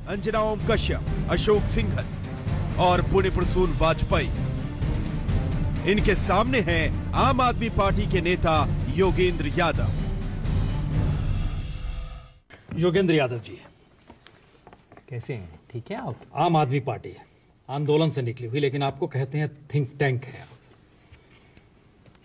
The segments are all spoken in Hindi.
अंजना ओम कश्यप, अशोक सिंघल और पुण्य प्रसून वाजपेयी। इनके सामने हैं आम आदमी पार्टी के नेता योगेंद्र यादव। योगेंद्र यादव जी कैसे हैं? ठीक है आप? आम आदमी पार्टी आंदोलन से निकली हुई, लेकिन आपको कहते हैं थिंक टैंक है।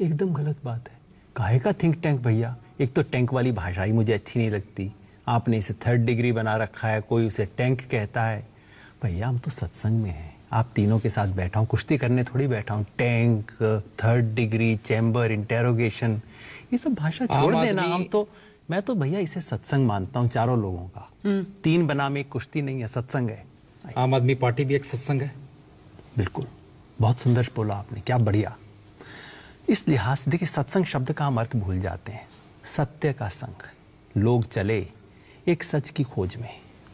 एकदम गलत बात है। काहे का थिंक टैंक भैया? एक तो टैंक वाली भाषा ही मुझे अच्छी नहीं लगती। आपने इसे 3rd डिग्री बना रखा है, कोई उसे टैंक कहता है। भैया हम तो सत्संग में हैं, आप तीनों के साथ बैठा हूँ, कुश्ती करने थोड़ी बैठा हूँ। Tank, 3rd degree, chamber, interrogation, ये सब भाषा छोड़ देना। मैं तो भैया इसे सत्संग मानता हूँ चारों लोगों का। 3 बनाम 1 कुश्ती नहीं है, सत्संग है। आम आदमी पार्टी भी एक सत्संग है। बिल्कुल, बहुत सुंदर बोला आपने, क्या बढ़िया। इस लिहाज से देखिए, सत्संग शब्द का हम अर्थ भूल जाते हैं। सत्य का संग, लोग चले एक सच की खोज में,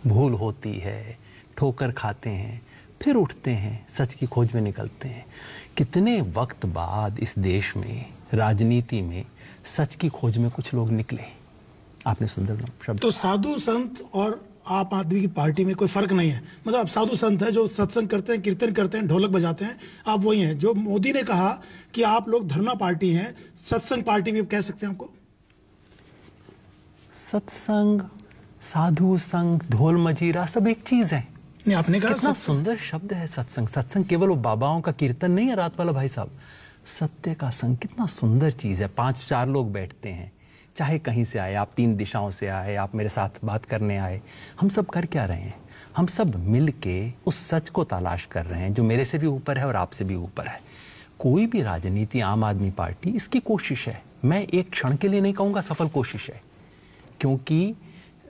भूल होती है, ठोकर खाते हैं, फिर उठते हैं, सच की खोज में निकलते हैं। कितने वक्त बाद इस देश में राजनीति में सच की खोज में कुछ लोग निकले। आपने सुंदर शब्द। तो साधु संत और आप आदमी की पार्टी में कोई फर्क नहीं है? मतलब आप साधु संत है जो सत्संग करते हैं, कीर्तन करते हैं, ढोलक बजाते हैं, आप वही हैं। जो मोदी ने कहा कि आप लोग धरना पार्टी हैं, सत्संग पार्टी भी कह सकते हैं आपको? सत्संग, साधु संग, ढोल मजीरा सब एक चीज है। नहीं, आपने कहा कितना सुंदर शब्द है सत्संग। सत्संग केवल वो बाबाओं का कीर्तन नहीं है रात वाला भाई साहब। सत्य का संग कितना सुंदर चीज है। 5-4 लोग बैठते हैं, चाहे कहीं से आए, आप 3 दिशाओं से आए, आप मेरे साथ बात करने आए, हम सब कर क्या रहे हैं? हम सब मिल के उस सच को तलाश कर रहे हैं जो मेरे से भी ऊपर है और आपसे भी ऊपर है। कोई भी राजनीति, आम आदमी पार्टी, इसकी कोशिश है। मैं एक क्षण के लिए नहीं कहूँगा सफल कोशिश है, क्योंकि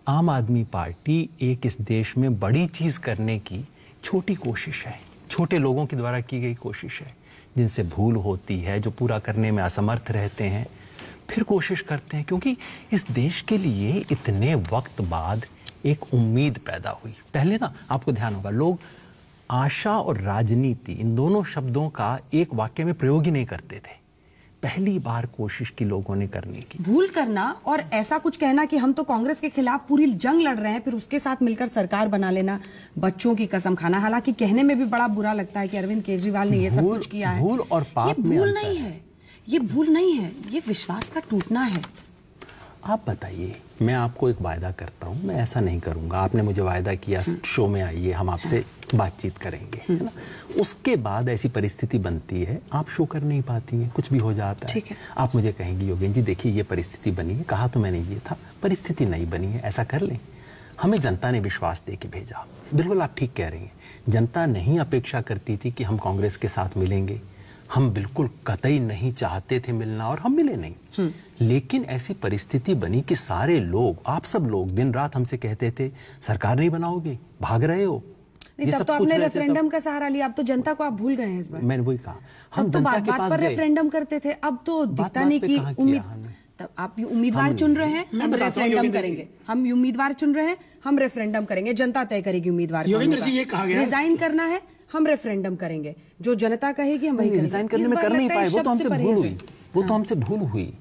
आम आदमी पार्टी एक इस देश में बड़ी चीज़ करने की छोटी कोशिश है, छोटे लोगों के द्वारा की गई कोशिश है, जिनसे भूल होती है, जो पूरा करने में असमर्थ रहते हैं, फिर कोशिश करते हैं। क्योंकि इस देश के लिए इतने वक्त बाद एक उम्मीद पैदा हुई। पहले ना, आपको ध्यान होगा, लोग आशा और राजनीति इन दोनों शब्दों का एक वाक्य में प्रयोग ही नहीं करते थे। पहली बार कोशिश की लोगों ने करने की। भूल करना और ऐसा कुछ कहना कि हम तो कांग्रेस के खिलाफ पूरी जंग लड़ रहे हैं, फिर उसके साथ मिलकर सरकार बना लेना, बच्चों की कसम खाना। हालांकि कहने में भी बड़ा बुरा लगता है कि अरविंद केजरीवाल ने ये सब कुछ किया है। भूल और पाप में भूल नहीं है, ये भूल नहीं है, ये विश्वास का टूटना है। आप बताइए, मैं आपको एक वायदा करता हूं, मैं ऐसा नहीं करूंगा। आपने मुझे वायदा किया शो में आइए, हम आपसे बातचीत करेंगे, है ना? उसके बाद ऐसी परिस्थिति बनती है, आप शो कर नहीं पाती हैं, कुछ भी हो जाता है। ठीक है। आप मुझे कहेंगी योगेंद्र जी देखिए ये परिस्थिति बनी है, कहा तो मैंने ये था, परिस्थिति नहीं बनी है, ऐसा कर लें। हमें जनता ने विश्वास दे के भेजा। बिल्कुल आप ठीक कह रही हैं, जनता नहीं अपेक्षा करती थी कि हम कांग्रेस के साथ मिलेंगे। हम बिल्कुल कतई नहीं चाहते थे मिलना, और हम मिले नहीं। लेकिन ऐसी परिस्थिति बनी कि सारे लोग, आप सब लोग दिन रात हमसे कहते थे सरकार नहीं बनाओगे, भाग रहे हो। नहीं, तब तो आपने रेफरेंडम का सहारा लिया, अब तो जनता को आप भूल गए हैं इस बार। मैंने वही कहा, हम तो जनता के पास पर रेफरेंडम करते थे, अब तो दिखता नहीं कि उम्मीद। तब आप उम्मीदवार चुन रहे हैं, हम रेफरेंडम करेंगे। हम उम्मीदवार चुन रहे हैं, हम रेफरेंडम करेंगे, जनता तय करेगी उम्मीदवार। योगेंद्र जी ये कहा गया रिजाइन करना है, हम रेफरेंडम करेंगे, जो जनता कहेगी हम वही करेंगे। रिजाइन करने में कर नहीं पाए, वो तो हमसे भूल हुई, वो तो हमसे भूल हुई।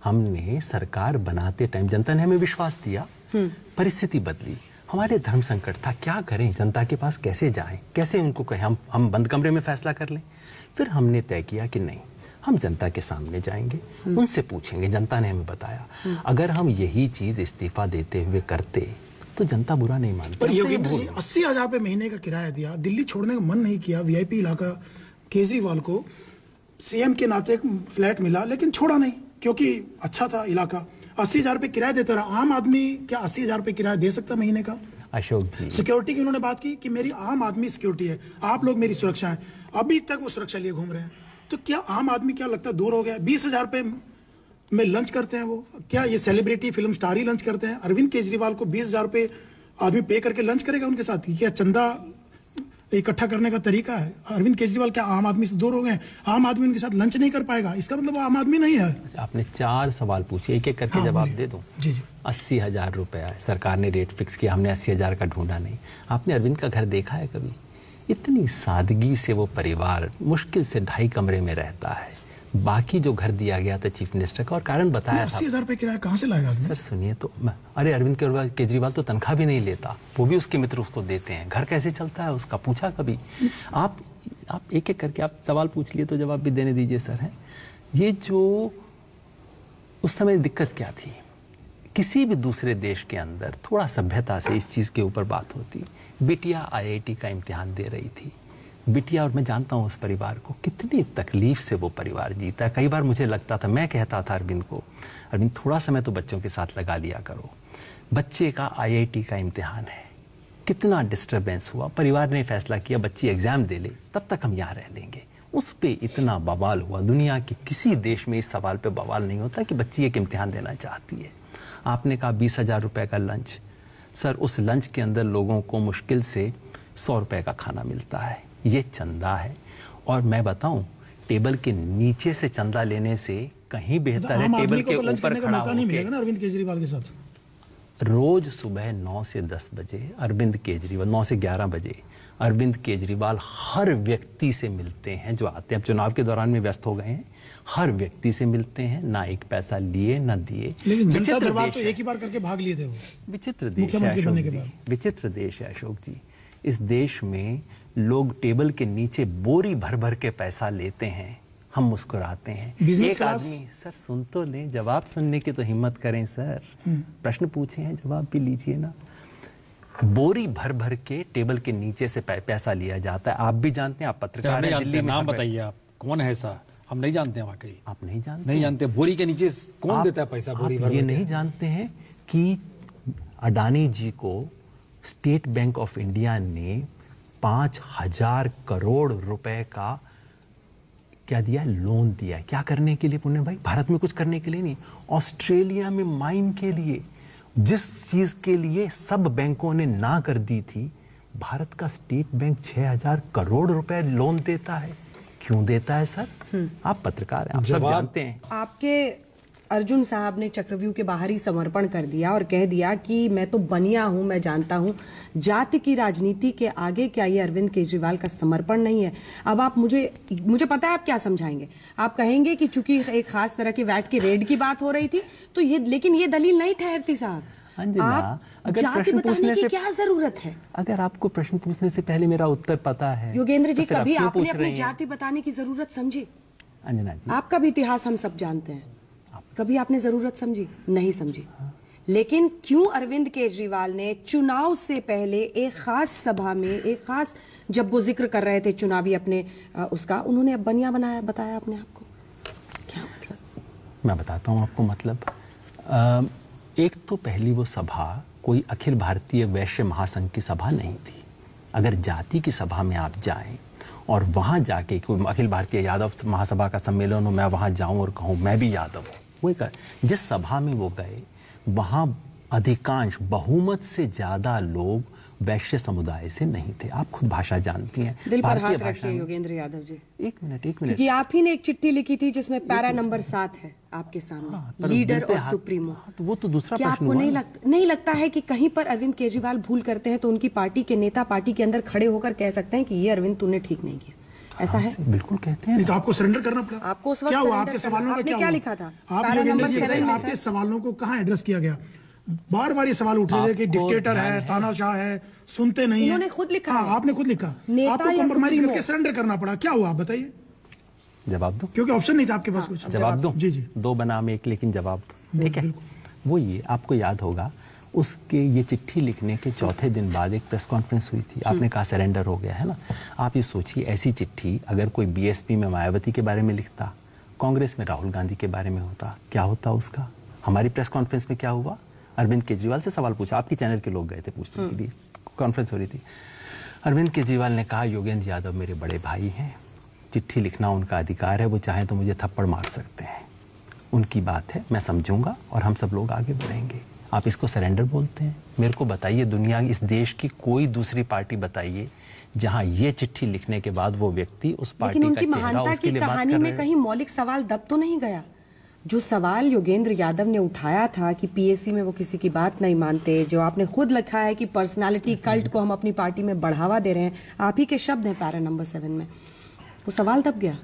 हमने सरकार बनाते टाइम जनता ने हमें विश्वास दिया, परिस्थिति बदली, हमारे धर्म संकट था, क्या करें, जनता के पास कैसे जाएं, कैसे उनको कहें हम बंद कमरे में फैसला कर लें। फिर हमने तय किया कि नहीं, हम जनता के सामने जाएंगे, उनसे पूछेंगे। जनता ने हमें बताया अगर हम यही चीज इस्तीफा देते हुए करते तो जनता बुरा नहीं मानती। पर योगेंद्र जी 80,000 रुपए महीने का किराया दिया, दिल्ली छोड़ने का मन नहीं किया, वीआईपी इलाका केजरीवाल को सीएम के नाते फ्लैट मिला, लेकिन छोड़ा नहीं क्योंकि अच्छा था इलाका। 80,000 रुपए किराया देता रहा। आम आदमी क्या 80,000 रुपए किराया दे सकता महीने का? अशोक जी, सिक्योरिटी की उन्होंने बात की कि मेरी आम आदमी सिक्योरिटी है, आप लोग मेरी सुरक्षा है। अभी तक वो सुरक्षा लिए घूम रहे हैं। तो क्या आम आदमी क्या लगता है दूर हो गया? 20,000 रुपए में लंच करते हैं वो, क्या ये सेलिब्रिटी फिल्म स्टार ही लंच करते हैं? अरविंद केजरीवाल को 20,000 रुपए आदमी पे करके लंच करेगा उनके साथ? क्या चंदा इकट्ठा करने का तरीका है? अरविंद केजरीवाल क्या आम आदमी से दूर हो गए? आम आदमी उनके साथ लंच नहीं कर पाएगा, इसका मतलब वो आम आदमी नहीं है। आपने 4 सवाल पूछे, एक एक करके जवाब दे दूं। जी जी। 80,000 रुपया है, सरकार ने रेट फिक्स किया, हमने 80,000 का ढूंढा नहीं। आपने अरविंद का घर देखा है कभी? इतनी सादगी से वो परिवार मुश्किल से 2.5 कमरे में रहता है, बाकी जो घर दिया गया था चीफ मिनिस्टर का, और कारण बताया था। 80,000 रुपए किराया कहाँ से लाएगा आदमी? सर सुनिए तो, अरे अरविंद केजरीवाल तो तनख्वाह भी नहीं लेता, वो भी उसके मित्र उसको देते हैं। घर कैसे चलता है उसका, पूछा कभी? आप एक एक करके आप सवाल पूछ लिए तो जवाब भी देने दीजिए सर। है ये जो उस समय दिक्कत क्या थी, किसी भी दूसरे देश के अंदर थोड़ा सभ्यता से इस चीज़ के ऊपर बात होती। बिटिया IIT का इम्तिहान दे रही थी, बिटिया, और मैं जानता हूँ उस परिवार को, कितनी तकलीफ से वो परिवार जीता है। कई बार मुझे लगता था, मैं कहता था अरविंद को, अरविंद थोड़ा समय तो बच्चों के साथ लगा लिया करो, बच्चे का IIT का इम्तिहान है, कितना डिस्टर्बेंस हुआ। परिवार ने फैसला किया बच्ची एग्जाम दे ले, तब तक हम यहाँ रह लेंगे। उस पे इतना बवाल हुआ, दुनिया के किसी देश में इस सवाल पे बवाल नहीं होता कि बच्ची एक इम्तिहान देना चाहती है। आपने कहा 20,000 रुपए का लंच, सर उस लंच के अंदर लोगों को मुश्किल से 100 रुपए का खाना मिलता है, ये चंदा है। और मैं बताऊं, टेबल के नीचे से चंदा लेने से कहीं बेहतर है टेबल के ऊपर खड़ा होकर। नहीं मिलेगा ना अरविंद केजरीवाल के साथ। रोज सुबह 9 से 10 बजे अरविंद केजरीवाल, 9 से 11 बजे अरविंद केजरीवाल हर व्यक्ति से मिलते हैं जो आते हैं। अब चुनाव के दौरान में व्यस्त हो गए हैं, हर व्यक्ति से मिलते हैं, ना एक पैसा लिए ना दिए। लेकिन जनता दरबार तो एक ही बार करके भाग लिए थे वो। विचित्र देश है अशोक जी, विचित्र देश है अशोक जी। इस देश में लोग टेबल के नीचे बोरी भर भर के पैसा लेते हैं, हम मुस्कुराते हैं। एक आदमी, सर सुन तो लें, जवाब सुनने की तो हिम्मत करें सर। प्रश्न पूछे हैं, जवाब भी लीजिए ना। बोरी भर भर के टेबल के नीचे से पैसा लिया जाता है। आप भी जानते हैं, आप पत्रकार हैं दिल्ली में। नाम बताइए आप, कौन है ऐसा? हम नहीं जानते हैं वाकई। आप नहीं जानते? नहीं जानते बोरी के नीचे कौन देता है पैसा? बोरी भर ये नहीं जानते हैं कि अडानी जी को स्टेट बैंक ऑफ इंडिया ने 5,000 करोड़ रुपए का क्या दिया, लोन दिया। क्या करने के लिए पुण्य भाई? भारत में कुछ करने के लिए नहीं, ऑस्ट्रेलिया में माइन के लिए। जिस चीज के लिए सब बैंकों ने ना कर दी थी, भारत का स्टेट बैंक 6,000 करोड़ रुपए लोन देता है। क्यों देता है सर? आप पत्रकार हैं, आप सब जानते हैं। आपके अर्जुन साहब ने चक्रव्यूह के बाहर ही समर्पण कर दिया और कह दिया कि मैं तो बनिया हूं, मैं जानता हूं जाति की राजनीति के आगे क्या ये अरविंद केजरीवाल का समर्पण नहीं है? अब आप मुझे पता है आप क्या समझाएंगे। आप कहेंगे कि चूंकि एक खास तरह के वैट की रेड की बात हो रही थी तो ये, लेकिन ये दलील नहीं ठहरती साहब। आप अगर जाति बताने की क्या जरूरत है? अगर आपको प्रश्न पूछने से पहले मेरा उत्तर पता है योगेंद्र जी, कभी आपने अपनी जाति बताने की जरूरत समझी? अंजना जी, आपका भी इतिहास हम सब जानते हैं, कभी आपने जरूरत समझी? नहीं समझी। लेकिन क्यों अरविंद केजरीवाल ने चुनाव से पहले एक खास सभा में, एक खास, जब वो जिक्र कर रहे थे चुनावी अपने उसका, उन्होंने अब बनिया बताया अपने आप को? क्या मतलब? मैं बताता हूं आपको मतलब। एक तो पहली वो सभा कोई अखिल भारतीय वैश्य महासंघ की सभा नहीं थी। अगर जाति की सभा में आप जाएं और वहां जाके कोई अखिल भारतीय यादव महासभा का सम्मेलन हो, मैं वहां जाऊं और कहूं मैं भी यादव हूं, वो जिस सभा में वो गए वहां अधिकांश, बहुमत से ज्यादा लोग वैश्य समुदाय से नहीं थे। आप खुद भाषा जानती हैं। दिल पर हाथ रखिए योगेंद्र यादव जी। एक मिनट क्योंकि आप ही ने एक चिट्ठी लिखी थी जिसमें पैरा नंबर 7 है आपके सामने, लीडर और सुप्रीमो। तो वो तो दूसरा क्या प्रश्न आपको हुआ। नहीं लगता है कि कहीं पर अरविंद केजरीवाल भूल करते हैं तो उनकी पार्टी के नेता पार्टी के अंदर खड़े होकर कह सकते हैं कि ये अरविंद तूने ठीक नहीं किया? ऐसा है? बिल्कुल कहते हैं। तो आपको सरेंडर करना पड़ा। आपको उस वक्त क्या हुआ? आपके सवालों का क्या लिखा था? आपके सवालों को कहाँ एड्रेस किया गया? बार बार ये सवाल उठ रहे थे कि डिक्टेटर है, तानाशाह है, सुनते नहीं है। उन्होंने खुद लिखा। हाँ, आपने खुद लिखा। आपको कॉम्प्रोमाइज करके सरेंडर करना पड़ा। क्या हुआ बताइए? जवाब दो, क्योंकि ऑप्शन नहीं था आपके पास कुछ। जवाब दो। जी जी, 2 बनाम 1, लेकिन जवाब ठीक है। वो ये आपको याद होगा, उसके ये चिट्ठी लिखने के चौथे दिन बाद एक प्रेस कॉन्फ्रेंस हुई थी। आपने कहा सरेंडर हो गया है ना। आप ये सोचिए, ऐसी चिट्ठी अगर कोई बीएसपी में मायावती के बारे में लिखता, कांग्रेस में राहुल गांधी के बारे में होता, क्या होता उसका? हमारी प्रेस कॉन्फ्रेंस में क्या हुआ? अरविंद केजरीवाल से सवाल पूछा, आपकी चैनल के लोग गए थे पूछने के लिए, कॉन्फ्रेंस हो रही थी। अरविंद केजरीवाल ने कहा योगेंद्र यादव मेरे बड़े भाई हैं, चिट्ठी लिखना उनका अधिकार है, वो चाहें तो मुझे थप्पड़ मार सकते हैं, उनकी बात है, मैं समझूंगा और हम सब लोग आगे बढ़ेंगे। आप इसको सरेंडर बोलते हैं? मेरे को बताइए, दुनिया इस देश की कोई दूसरी पार्टी बताइए जहां ये चिट्ठी लिखने के बाद वो व्यक्ति उस पार्टी का चेहरा उसके लिए बात कर रहे हैं। कहानी में कहीं मौलिक सवाल दब तो नहीं गया? जो सवाल योगेंद्र यादव ने उठाया था कि पीएससी में वो किसी की बात नहीं मानते, जो आपने खुद लिखा है कि पर्सनालिटी कल्ट को हम अपनी पार्टी में बढ़ावा दे रहे हैं, आप ही के शब्द हैं पैरा नंबर 7 में, वो सवाल दब गया?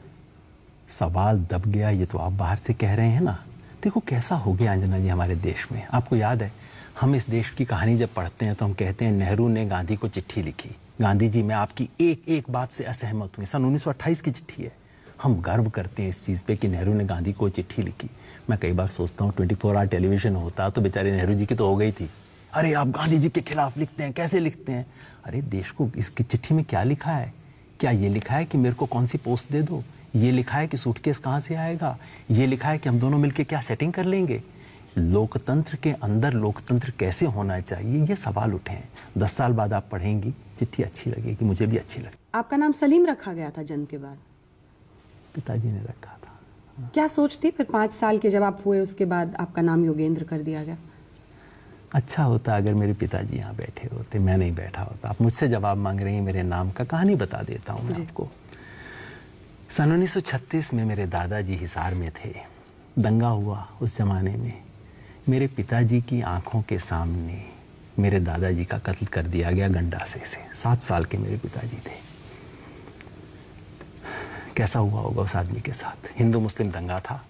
सवाल दब गया, ये तो आप बाहर से कह रहे हैं ना। देखो कैसा हो गया अंजना जी हमारे देश में। आपको याद है, हम इस देश की कहानी जब पढ़ते हैं तो हम कहते हैं नेहरू ने गांधी को चिट्ठी लिखी। गांधी जी, मैं आपकी एक एक बात से असहमत हूँ। सन 1928 की चिट्ठी है। हम गर्व करते हैं इस चीज़ पे कि नेहरू ने गांधी को चिट्ठी लिखी। मैं कई बार सोचता हूँ 24 आवर टेलीविजन होता तो बेचारे नेहरू जी की तो हो गई थी। अरे आप गांधी जी के खिलाफ लिखते हैं, कैसे लिखते हैं? अरे देश को इसकी चिट्ठी में क्या लिखा है? क्या ये लिखा है कि मेरे को कौन सी पोस्ट दे दो? ये लिखा है कि सूटकेस कहाँ से आएगा? ये लिखा है कि हम दोनों मिलकर क्या सेटिंग कर लेंगे? लोकतंत्र के अंदर लोकतंत्र कैसे होना चाहिए, ये सवाल उठे हैं। 10 साल बाद आप पढ़ेंगी, चिट्ठी अच्छी लगेगी, मुझे भी अच्छी लगी। आपका नाम सलीम रखा गया था जन्म के बाद? पिताजी ने रखा था। क्या सोच थी फिर 5 साल के जब आप हुए उसके बाद आपका नाम योगेंद्र कर दिया गया? अच्छा होता अगर मेरे पिताजी यहाँ बैठे होते, मैं नहीं बैठा होता। आप मुझसे जवाब मांग रही हैं मेरे नाम का, कहानी बता देता हूँ मैं आपको। सन 1936 में मेरे दादाजी हिसार में थे। दंगा हुआ उस जमाने में। मेरे पिताजी की आंखों के सामने मेरे दादाजी का कत्ल कर दिया गया गंडासे से। 7 साल के मेरे पिताजी थे। कैसा हुआ होगा उस आदमी के साथ? हिंदू मुस्लिम दंगा था।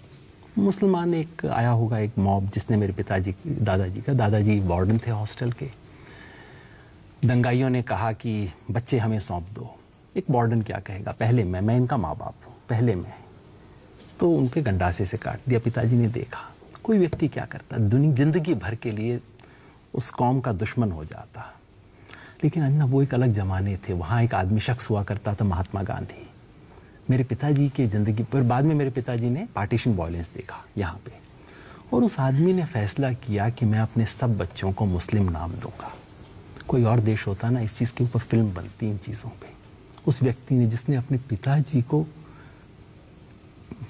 मुसलमान एक आया होगा, एक मॉब, जिसने मेरे दादाजी वार्डन थे हॉस्टल के। दंगाइयों ने कहा कि बच्चे हमें सौंप दो। एक वार्डन क्या कहेगा? पहले मैं इनका माँ बाप हूँ, पहले मैं। तो उनके गंडासे से काट दिया। पिताजी ने देखा। कोई व्यक्ति क्या करता, जिंदगी भर के लिए उस कौम का दुश्मन हो जाता। लेकिन अन्ना वो एक अलग जमाने थे। वहाँ एक आदमी शख्स हुआ करता था, महात्मा गांधी। मेरे पिताजी की ज़िंदगी पर बाद में मेरे पिताजी ने पार्टीशन वायलेंस देखा यहाँ पे, और उस आदमी ने फैसला किया कि मैं अपने सब बच्चों को मुस्लिम नाम दूंगा। कोई और देश होता ना, इस चीज़ के ऊपर फिल्म बनती इन चीज़ों पे। उस व्यक्ति ने, जिसने अपने पिताजी को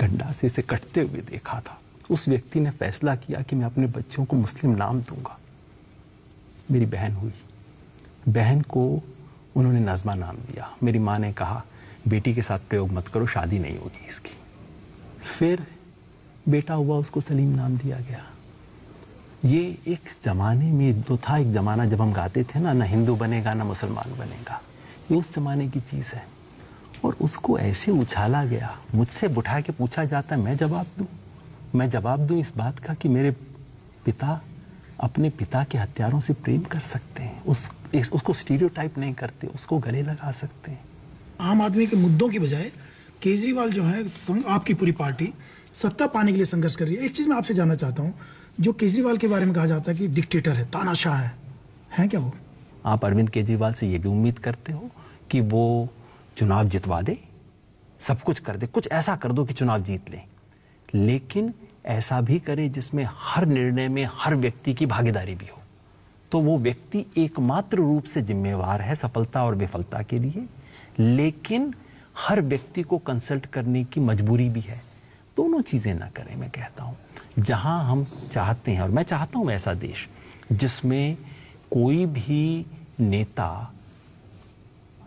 गंडासे से कटते हुए देखा था, उस व्यक्ति ने फैसला किया कि मैं अपने बच्चों को मुस्लिम नाम दूंगा। मेरी बहन हुई। बहन को उन्होंने नज़मा नाम दिया। मेरी माँ ने कहा बेटी के साथ प्रयोग मत करो, शादी नहीं होगी इसकी। फिर बेटा हुआ, उसको सलीम नाम दिया गया। ये एक ज़माने में तो था, एक ज़माना जब हम गाते थे ना हिंदू बनेगा ना मुसलमान बनेगा, ये उस ज़माने की चीज़ है। और उसको ऐसे उछाला गया। मुझसे उठा के पूछा जाता, मैं जवाब दूं इस बात का कि मेरे पिता अपने पिता के हत्यारों से प्रेम कर सकते हैं, उसको स्टीरियोटाइप नहीं करते, उसको गले लगा सकते हैं। आम आदमी के मुद्दों की बजाय केजरीवाल जो है, आपकी पूरी पार्टी सत्ता पाने के लिए संघर्ष कर रही है। एक चीज मैं आपसे जानना चाहता हूं, जो केजरीवाल के बारे में कहा जाता है कि डिक्टेटर है, तानाशाह है क्या वो? आप अरविंद केजरीवाल से ये भी उम्मीद करते हो कि वो चुनाव जितवा दे, सब कुछ कर दे, कुछ ऐसा कर दो कि चुनाव जीत ले, लेकिन ऐसा भी करे जिसमें हर निर्णय में हर व्यक्ति की भागीदारी भी हो? तो वो व्यक्ति एकमात्र रूप से जिम्मेवार है सफलता और विफलता के लिए, लेकिन हर व्यक्ति को कंसल्ट करने की मजबूरी भी है। दोनों चीजें ना करें। मैं कहता हूं जहां हम चाहते हैं, और मैं चाहता हूं ऐसा देश जिसमें कोई भी नेता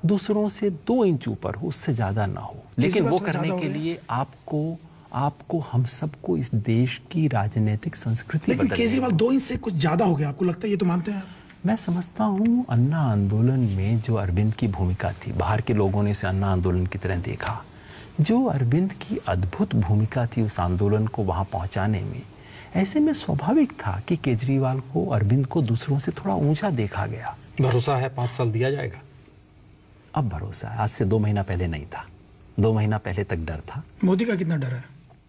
दूसरों से 2 इंच ऊपर हो, उससे ज्यादा ना हो। लेकिन वो करने के लिए आपको हम सबको इस देश की राजनीतिक संस्कृति लेकिन केजरीवाल 2 इंच से कुछ ज्यादा हो गया, आपको लगता है? ये तो मानते हैं? मैं समझता हूँ अन्ना आंदोलन में जो अरविंद की भूमिका थी, बाहर के लोगों ने इसे अन्ना आंदोलन की तरह देखा। जो अरविंद की अद्भुत भूमिका थी उस आंदोलन को वहां पहुंचाने में, ऐसे में स्वाभाविक था कि केजरीवाल को, अरविंद को दूसरों से थोड़ा ऊंचा देखा गया। भरोसा है 5 साल दिया जाएगा? अब भरोसा है, आज से 2 महीना पहले नहीं था। 2 महीना पहले तक डर था। मोदी का कितना डर है?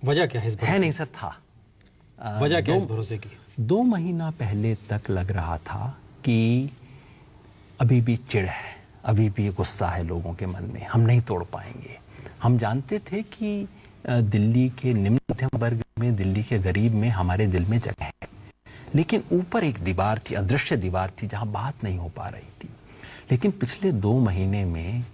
वजह क्या है इस भरोसे? है नहीं सर, था। वजह क्या है इस भरोसे की? 2 महीना पहले तक लग रहा था कि अभी भी चिढ़ है, अभी भी गुस्सा है लोगों के मन में, हम नहीं तोड़ पाएंगे। हम जानते थे कि दिल्ली के निम्न मध्यम वर्ग में, दिल्ली के गरीब में हमारे दिल में जगह है, लेकिन ऊपर एक दीवार थी, अदृश्य दीवार थी, जहां बात नहीं हो पा रही थी। लेकिन पिछले 2 महीने में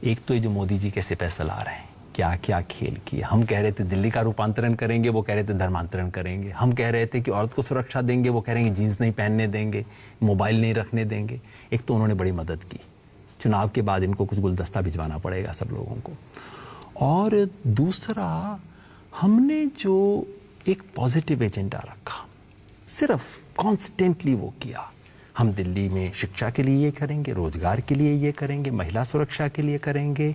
एक तो ये जो मोदी जी कैसे पैसा ला रहे हैं, क्या क्या खेल किए। हम कह रहे थे दिल्ली का रूपांतरण करेंगे, वो कह रहे थे धर्मांतरण करेंगे। हम कह रहे थे कि औरत को सुरक्षा देंगे, वो कह रहे हैं जीन्स नहीं पहनने देंगे, मोबाइल नहीं रखने देंगे। एक तो उन्होंने बड़ी मदद की। चुनाव के बाद इनको कुछ गुलदस्ता भिजवाना पड़ेगा सब लोगों को। और दूसरा, हमने जो एक पॉजिटिव एजेंडा रखा, सिर्फ कॉन्स्टेंटली वो किया। हम दिल्ली में शिक्षा के लिए ये करेंगे, रोजगार के लिए ये करेंगे, महिला सुरक्षा के लिए करेंगे,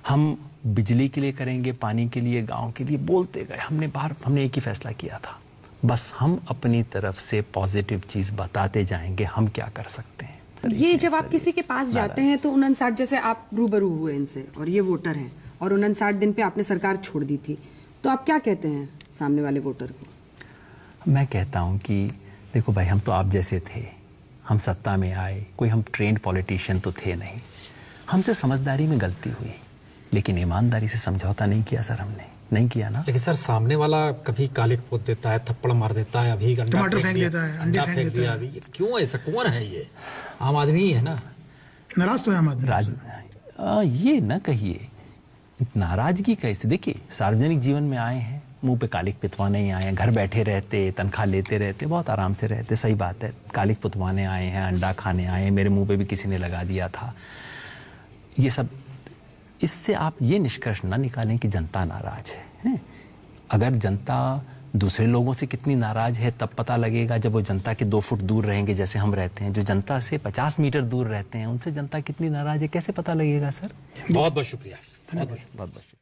हम बिजली के लिए करेंगे, पानी के लिए, गांव के लिए, बोलते गए। हमने एक ही फैसला किया था, बस हम अपनी तरफ से पॉजिटिव चीज बताते जाएंगे, हम क्या कर सकते हैं। ये जब आप किसी के पास जाते हैं तो 59, जैसे आप रूबरू हुए इनसे और ये वोटर हैं और 59 दिन पे आपने सरकार छोड़ दी थी, तो आप क्या कहते हैं सामने वाले वोटर को? मैं कहता हूं कि देखो भाई, हम तो आप जैसे थे, हम सत्ता में आए, कोई हम ट्रेंड पॉलिटिशियन तो थे नहीं, हमसे समझदारी में गलती हुई, लेकिन ईमानदारी से समझौता नहीं किया सर, हमने नहीं किया ना। लेकिन सर सामने वाला कभी कालिक पोत देता है, थप्पड़ मार देता है, अभी टमाटर फेंक देता है, अंडे फेंक देता है। अभी क्यों ऐसा, कौन है ये? आम आदमी ही है ना। नाराज तो है आम आदमी। ये ना कहिए, नाराजगी कैसे? देखिए, सार्वजनिक जीवन में आए हैं, मुंह पे कालिक पितवाने ही आए हैं, घर बैठे रहते, तनख्वाह लेते रहते, बहुत आराम से रहते, सही बात है, कालिक पितवाने आए हैं, अंडा खाने आए हैं, मेरे मुंह पे भी किसी ने लगा दिया था, ये सब। इससे आप ये निष्कर्ष ना निकालें कि जनता नाराज है। अगर जनता दूसरे लोगों से कितनी नाराज है तब पता लगेगा जब वो जनता के 2 फुट दूर रहेंगे, जैसे हम रहते हैं। जो जनता से 50 मीटर दूर रहते हैं, उनसे जनता कितनी नाराज है कैसे पता लगेगा सर? बहुत बहुत शुक्रिया। बहुत बहुत शुक्रिया।